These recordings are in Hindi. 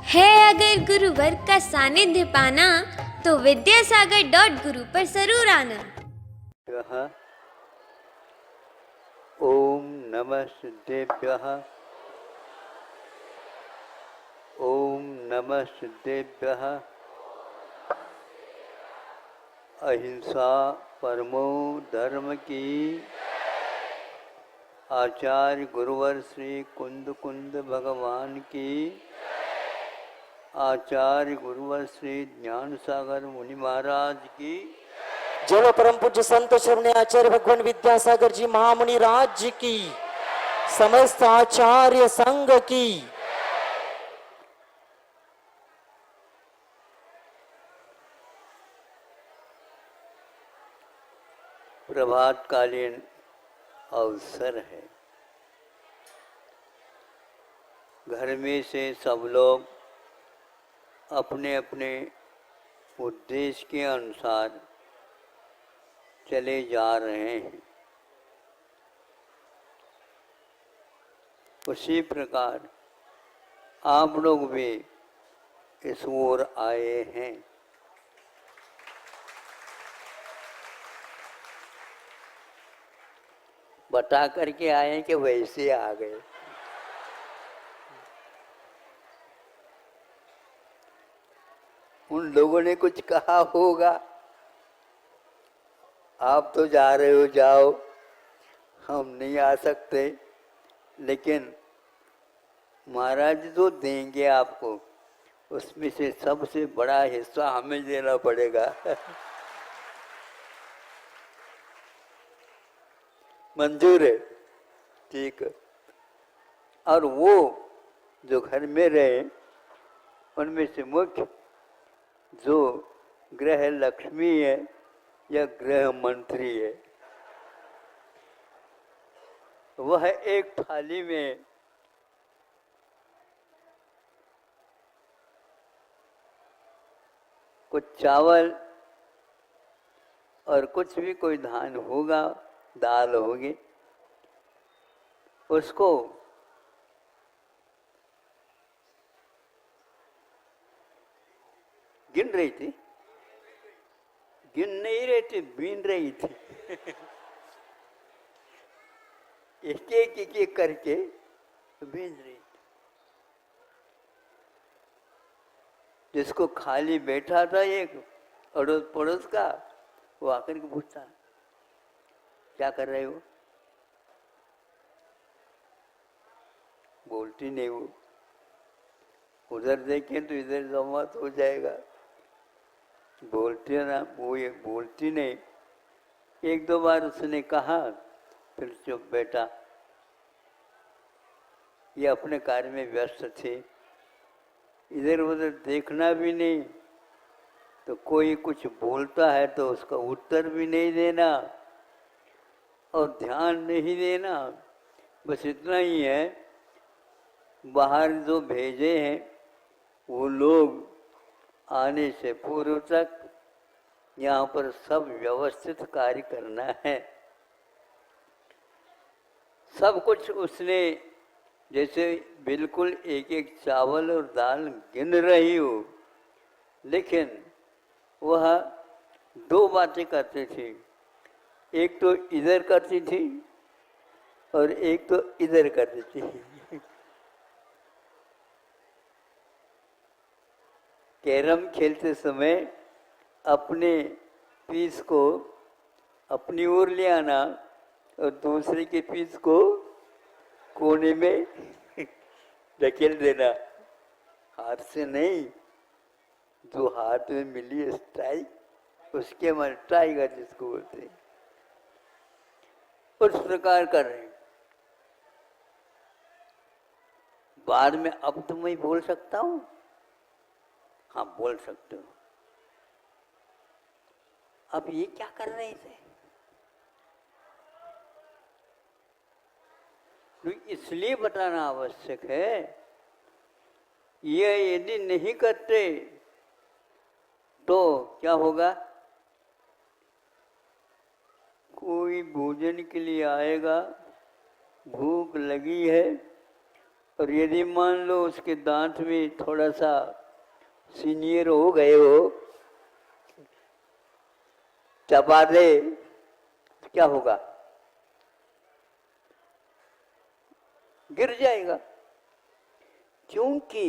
है अगर गुरुवर का सानिध्य पाना तो विद्यासागर.गुरु पर जरूर आना। ओम नमः सिद्धेभ्यः। ओम नमः सिद्धेभ्यः। अहिंसा परमो धर्म की। आचार्य गुरुवर श्री कुंद कुंद भगवान की। आचार्य गुरुवर श्री ज्ञान सागर मुनि महाराज की। जय परम पूज्य संत शरण्य आचार्य भगवान विद्यासागर जी महामुनि राज्य की। समस्त आचार्य संघ की। प्रभातकालीन अवसर है। घर में से सब लोग अपने अपने उद्देश्य के अनुसार चले जा रहे हैं। उसी प्रकार आप लोग भी इस ओर आए हैं। बता करके आए कि वैसे आ गए। उन लोगों ने कुछ कहा होगा, आप तो जा रहे हो जाओ, हम नहीं आ सकते, लेकिन महाराज जो देंगे आपको उसमें से सबसे बड़ा हिस्सा हमें देना पड़ेगा। मंजूर है? ठीक है। और वो जो घर में रहे उनमें से मुख्य जो गृह लक्ष्मी है या गृह मंत्री है, वह एक थाली में कुछ चावल और कुछ भी कोई धान होगा, दाल होगी, उसको गिन रही थी। गिन नहीं रही थी, बीन रही थी। एक एक करके बीन रही थी। जिसको खाली बैठा था एक अड़ोस पड़ोस का, वो आकर के पूछता, क्या कर रहे हो? बोलती नहीं वो। उधर देखें तो इधर जमात हो जाएगा। बोलती है ना, वो ये बोलती नहीं। एक दो बार उसने कहा, फिर चुप बैठा। ये अपने कार्य में व्यस्त थे, इधर उधर देखना भी नहीं। तो कोई कुछ बोलता है तो उसका उत्तर भी नहीं देना और ध्यान नहीं देना। बस इतना ही है। बाहर जो भेजे हैं वो लोग आने से पूर्व तक यहाँ पर सब व्यवस्थित कार्य करना है। सब कुछ उसने जैसे बिल्कुल एक एक चावल और दाल गिन रही हो, लेकिन वह दो बातें करती थी। एक तो इधर करती थी और एक तो इधर करती थी। कैरम खेलते समय अपने पीस को अपनी ओर ले आना और दूसरे के पीस को कोने में धकेल देना। हाथ से नहीं, जो हाथ में मिली स्ट्राइक उसके मन टाइगर जिसको बोलते हैं, उस प्रकार कर रहे हैं। बाद में अब तो मैं बोल सकता हूँ? हाँ, बोल सकते हो। अब ये क्या कर रहे थे? तो इसलिए बताना आवश्यक है। ये यदि नहीं करते तो क्या होगा? कोई भोजन के लिए आएगा, भूख लगी है और यदि मान लो उसके दांत में थोड़ा सा सीनियर हो गए हो, चबा दे तो क्या होगा? गिर जाएगा। क्योंकि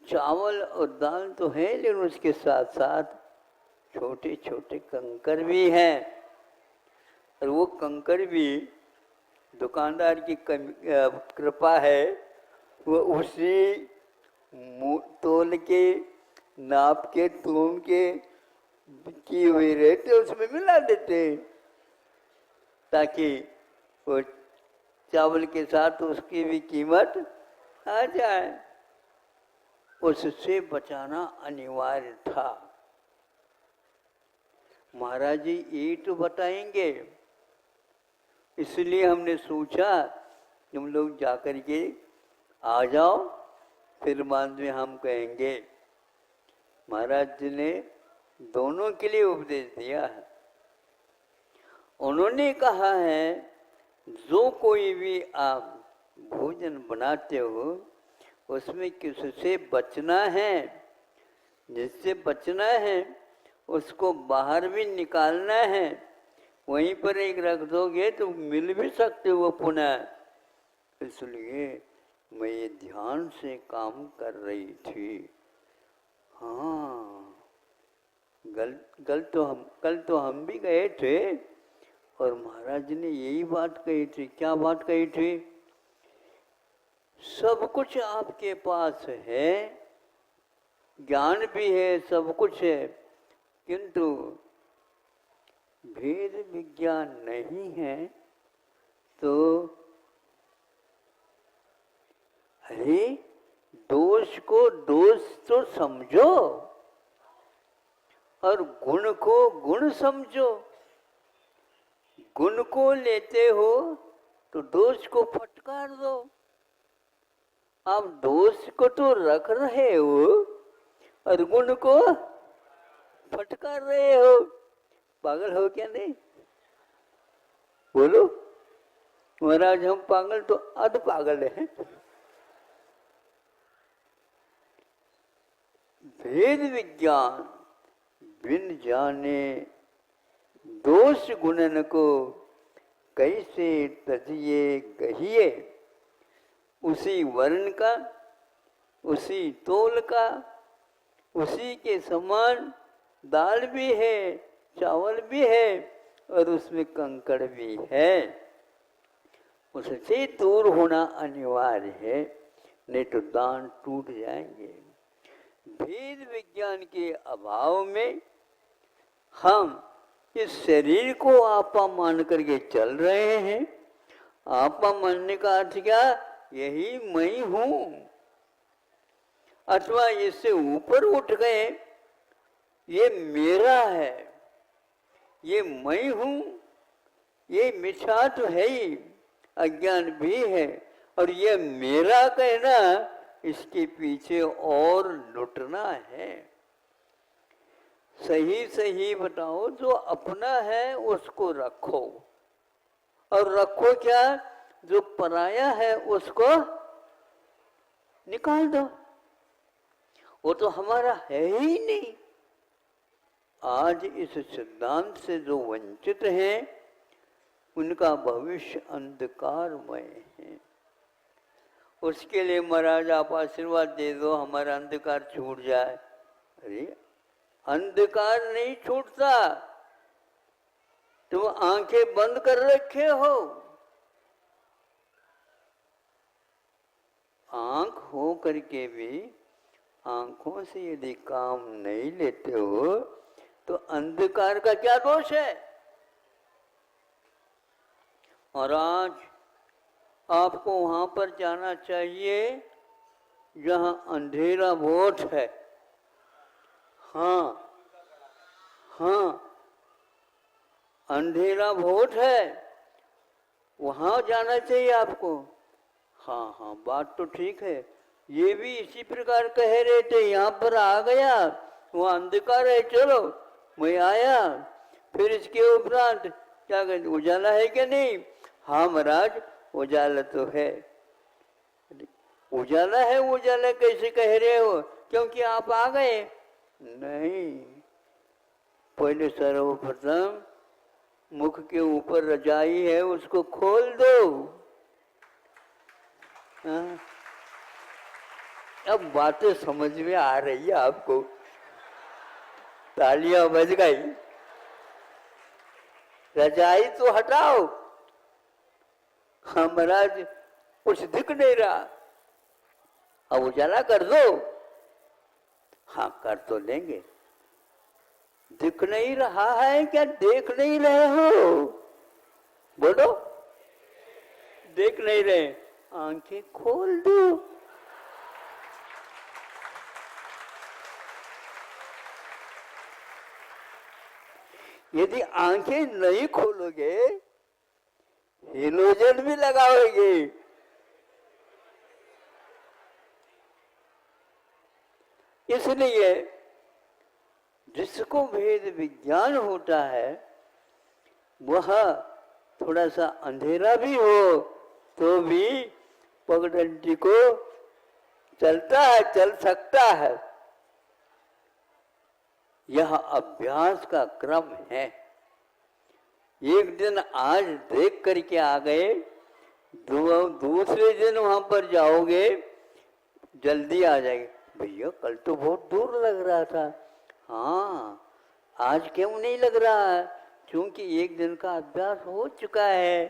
चावल और दाल तो है, लेकिन उसके साथ साथ छोटे छोटे कंकर भी हैं, और वो कंकर भी दुकानदार की कृपा है, वो उसी तोल के, नाप के, तोल के किए हुए रहते, उसमें मिला देते, ताकि वो चावल के साथ उसकी भी कीमत आ जाए। उससे बचाना अनिवार्य था। महाराज जी यही तो बताएंगे, इसलिए हमने सोचा तुम लोग जाकर के आ जाओ, फिर बाद में हम कहेंगे। महाराज जी ने दोनों के लिए उपदेश दिया है। उन्होंने कहा है, जो कोई भी आप भोजन बनाते हो उसमें किससे बचना है, जिससे बचना है उसको बाहर भी निकालना है। वहीं पर एक रख दोगे तो मिल भी सकते हो पुनः। इसलिए मैं ये ध्यान से काम कर रही थी। हाँ, कल तो हम भी गए थे और महाराज ने यही बात कही थी। क्या बात कही थी? सब कुछ आपके पास है, ज्ञान भी है, सब कुछ है, किंतु भेद विज्ञान नहीं है। तो अरे दोष को दोष तो समझो और गुण को गुण समझो। गुण को लेते हो तो दोष को फटकार दो। आप दोष को तो रख रहे हो और गुण को फटकार रहे हो। पागल हो क्या? नहीं बोलो महाराज, हम पागल तो अध पागल हैं। भेद विज्ञान बिन जाने दोष गुणन को कैसे तजिए गहिए। उसी वर्ण का, उसी तोल का, उसी के समान दाल भी है, चावल भी है और उसमें कंकड़ भी है। उससे दूर होना अनिवार्य है, नहीं तो दान टूट जाएंगे। भेद विज्ञान के अभाव में हम इस शरीर को आपा मान करके चल रहे हैं। आपा मानने का अर्थ क्या? यही मैं हूं। अथवा इससे ऊपर उठ गए, ये मेरा है, ये मैं हूं। ये मिथ्या तो है ही, अज्ञान भी है, और ये मेरा कहना, इसके पीछे और लुटना है। सही सही बताओ, जो अपना है उसको रखो, और रखो क्या? जो पराया है उसको निकाल दो। वो तो हमारा है ही नहीं। आज इस सिद्धांत से जो वंचित हैं, उनका भविष्य अंधकारमय है। उसके लिए महाराज आप आशीर्वाद दे दो, हमारा अंधकार छूट जाए। अरे अंधकार नहीं छूटता, तुम आंखें बंद कर रखे हो। आंख हो करके भी आंखों से यदि काम नहीं लेते हो तो अंधकार का क्या दोष है? और आज आपको वहां पर जाना चाहिए जहां अंधेरा बहुत है। हाँ हाँ, अंधेरा बहुत है, वहां जाना चाहिए आपको। हाँ हाँ, बात तो ठीक है। ये भी इसी प्रकार कह रहे थे, यहाँ पर आ गया, वहाँ अंधकार है, चलो मैं आया। फिर इसके उपरांत क्या कहते, उजाला है क्या? नहीं। हाँ महाराज, उजाला तो है, उजाला है, उजाला कैसे कह रहे हो? क्योंकि आप आ गए। नहीं, पहले सर्वप्रथम मुख के ऊपर रजाई है उसको खोल दो। हाँ? अब बातें समझ में आ रही है आपको? तालियां बज गई। रजाई तो हटाओ। हाँ महाराज, कुछ दिख नहीं रहा, अब उजाला कर दो। हाँ, कर तो लेंगे। दिख नहीं रहा है क्या? देख नहीं रहे हो? बोलो, देख नहीं रहे? आंखें खोल दो। यदि आंखें नहीं खोलोगे, हेलोजन भी लगाओगे, इसलिए जिसको भेद विज्ञान होता है वह थोड़ा सा अंधेरा भी हो तो भी पगडंडी को चलता है, चल सकता है। यह अभ्यास का क्रम है। एक दिन आज देख करके आ गए, दूसरे दिन वहां पर जाओगे जल्दी आ जाएगी। भैया कल तो बहुत दूर लग रहा था। हाँ, आज क्यों नहीं लग रहा है? क्योंकि एक दिन का अभ्यास हो चुका है।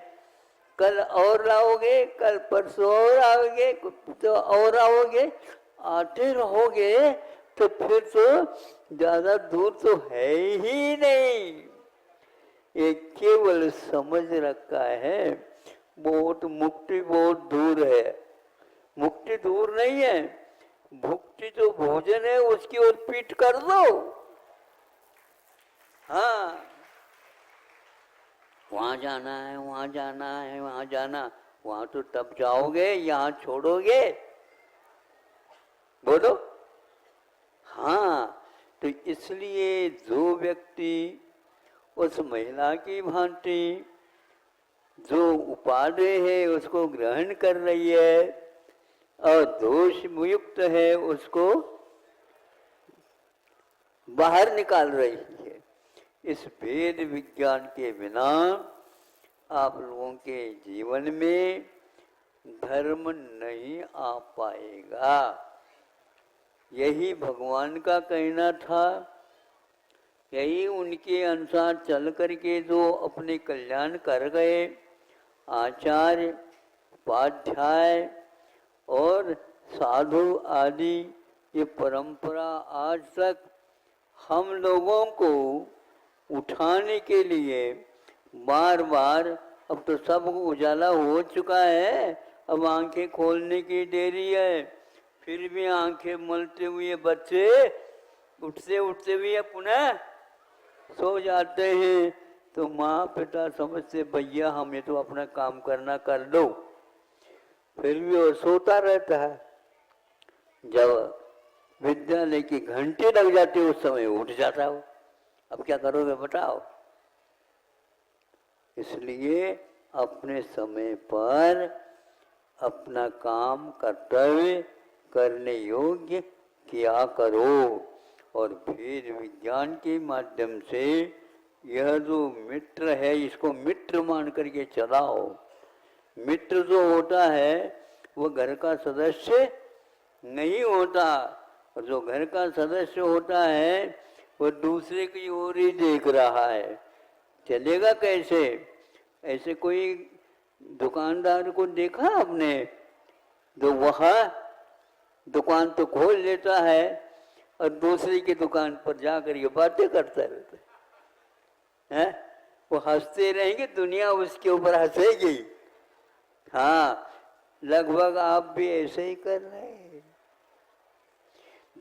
कल और लाओगे, कल परसों और आओगे, तो और आओगे, आते रहोगे तो फिर तो ज्यादा दूर तो है ही नहीं। ये केवल समझ रखा है बहुत मुक्ति बहुत दूर है। मुक्ति दूर नहीं है, भुक्ति जो भोजन है उसकी ओर पीठ कर दो। हाँ, वहां जाना है, वहां जाना है, वहां जाना, वहां तो तब जाओगे, यहाँ छोड़ोगे। बोलो। हाँ, तो इसलिए जो व्यक्ति उस महिला की भांति जो उपादेय है उसको ग्रहण कर रही है और दोष मुक्त है उसको बाहर निकाल रही है, इस भेद विज्ञान के बिना आप लोगों के जीवन में धर्म नहीं आ पाएगा। यही भगवान का कहना था, यही उनके अनुसार चल करके जो अपने कल्याण कर गए आचार्य, उपाध्याय और साधु आदि, ये परंपरा आज तक हम लोगों को उठाने के लिए बार बार, अब तो सब उजाला हो चुका है, अब आंखें खोलने की देरी है। फिर भी आंखें मलते हुए बच्चे उठते उठते हुए पुनः सो जाते हैं। तो माँ पिता समझते भैया हमें तो अपना काम करना कर दो, फिर भी वो सोता रहता है। जब विद्यालय की घंटी लग जाती है उस समय उठ जाता हो। अब क्या करोगे बताओ? इसलिए अपने समय पर अपना काम कर्तव्य करने योग्य किया करो और भेद विज्ञान के माध्यम से यह जो मित्र है इसको मित्र मान करके चलाओ। मित्र जो होता है वो घर का सदस्य नहीं होता, और जो घर का सदस्य होता है वो दूसरे की ओर ही देख रहा है। चलेगा कैसे? ऐसे कोई दुकानदार को देखा आपने जो वह दुकान तो खोल लेता है और दूसरे की दुकान पर जाकर ये बातें करता रहता है? वो हंसते रहेंगे, दुनिया उसके ऊपर हंसेगी। हाँ, लगभग आप भी ऐसे ही कर रहे हैं।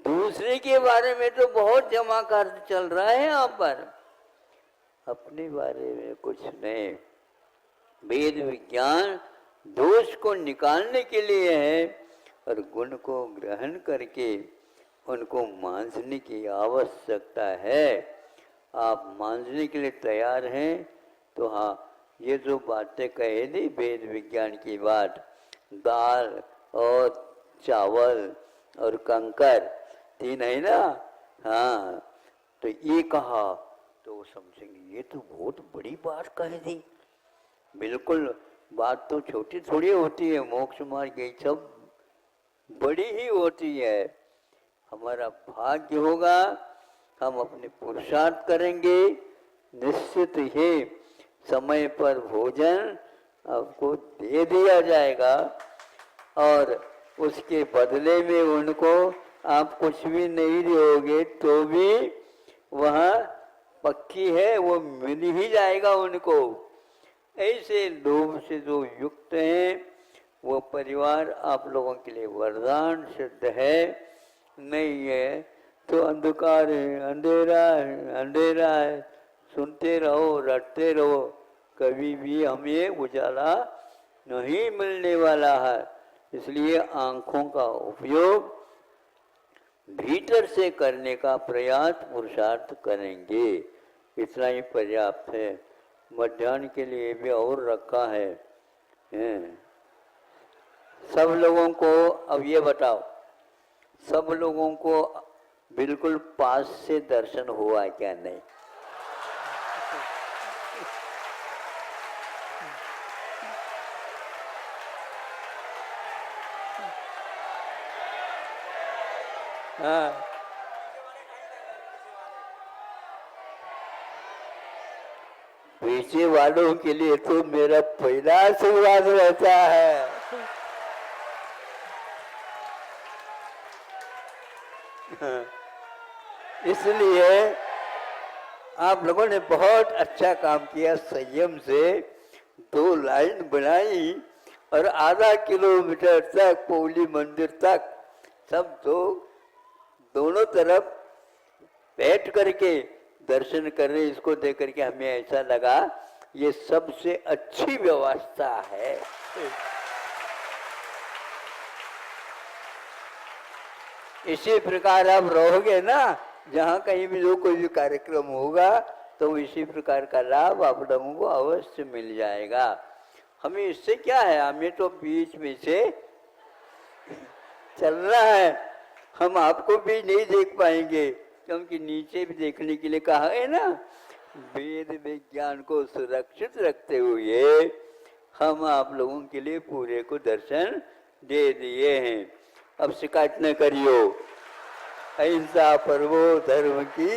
दूसरे के बारे में तो बहुत जमाकार चल रहा है यहाँ पर, अपने बारे में कुछ नहीं। वेद विज्ञान दोष को निकालने के लिए है और गुण को ग्रहण करके उनको मांझने की आवश्यकता है। आप मांझने के लिए तैयार हैं तो हाँ, ये जो बातें कहे दी वेद विज्ञान की बात, दाल और चावल और कंकर, 3 है ना। हाँ, तो ये कहा तो वो समझेंगे ये तो बहुत बड़ी बात कह दी। बिल्कुल, बात तो छोटी थोड़ी होती है, मोक्ष मार्ग ये सब बड़ी ही होती है। हमारा भाग्य होगा, हम अपने पुरुषार्थ करेंगे, निश्चित ही समय पर भोजन आपको दे दिया जाएगा और उसके बदले में उनको आप कुछ भी नहीं दोगे तो भी वह पक्की है, वो मिल ही जाएगा उनको। ऐसे लोभ से जो युक्त हैं वो परिवार आप लोगों के लिए वरदान सिद्ध है। नहीं है तो अंधकार है, अंधेरा है, अंधेरा है, सुनते रहो, रटते रहो, कभी भी हमें उजाला नहीं मिलने वाला है। इसलिए आंखों का उपयोग भीतर से करने का प्रयास पुरुषार्थ करेंगे, इतना ही पर्याप्त है। मध्याह्न के लिए भी और रखा है। सब लोगों को अब ये बताओ, सब लोगों को बिल्कुल पास से दर्शन हुआ क्या? नहीं। हाँ, पीछे वालों के लिए तो मेरा पहला आशीर्वाद रहता है। इसलिए आप लोगों ने बहुत अच्छा काम किया, संयम से 2 लाइन बनाई और आधा किलोमीटर तक पौली मंदिर तक सब दोनों तरफ बैठ करके दर्शन कर रहे। इसको देख करके हमें ऐसा लगा ये सबसे अच्छी व्यवस्था है। इसी प्रकार आप रहोगे ना, जहाँ कहीं भी जो कोई भी कार्यक्रम होगा तो इसी प्रकार का लाभ आप लोगों को अवश्य मिल जाएगा। हमें इससे क्या है, हमें तो बीच में से चलना है। हम आपको भी नहीं देख पाएंगे क्योंकि नीचे भी देखने के लिए कहा है ना। वेद विज्ञान को सुरक्षित रखते हुए हम आप लोगों के लिए पूरे को दर्शन दे दिए हैं। अब शिकायत न करियो। अहिंसा परमो धर्म की